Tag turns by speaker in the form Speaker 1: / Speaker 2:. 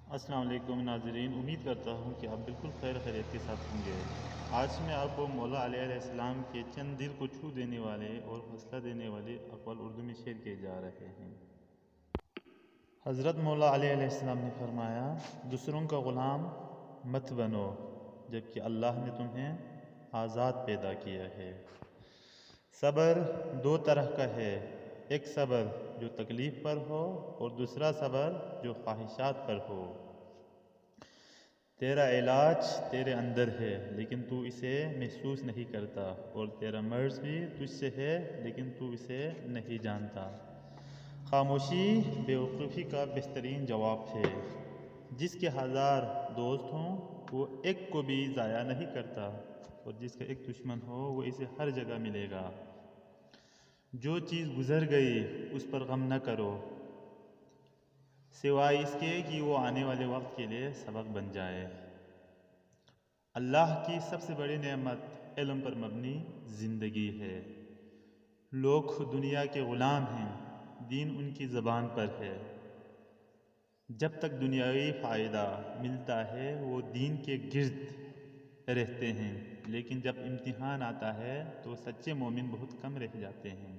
Speaker 1: السلام علیکم ناظرین، امید کرتا ہوں کہ آپ بالکل خیریت کے ساتھ ہوں گے۔ آج میں آپ کو مولا علیہ السلام کے چند دل کو چھو دینے والے اور حوصلہ دینے والے اقوال اردو میں شیئر کیے جا رہے ہیں۔ حضرت مولا علیہ السلام نے فرمایا، دوسروں کا غلام مت بنو جبکہ اللہ نے تمہیں آزاد پیدا کیا ہے۔ صبر دو طرح کا ہے، ایک صبر جو تکلیف پر ہو اور دوسرا صبر جو خواہشات پر ہو۔ تیرا علاج تیرے اندر ہے لیکن تو اسے محسوس نہیں کرتا، اور تیرا مرض بھی تجھ سے ہے لیکن تو اسے نہیں جانتا۔ خاموشی بیوقوفی کا بہترین جواب ہے۔ جس کے 1000 دوست ہوں وہ ایک کو بھی ضائع نہیں کرتا، اور جس کا ایک دشمن ہو وہ اسے ہر جگہ ملے گا۔ جو چیز گزر گئی اس پر غم نہ کرو، سوائے اس کے کہ وہ آنے والے وقت کے لیے سبق بن جائے۔ اللہ کی سب سے بڑی نعمت علم پر مبنی زندگی ہے۔ لوگ دنیا کے غلام ہیں، دین ان کی زبان پر ہے۔ جب تک دنیاوی فائدہ ملتا ہے وہ دین کے گرد رہتے ہیں، لیکن جب امتحان آتا ہے تو سچے مومن بہت کم رہ جاتے ہیں۔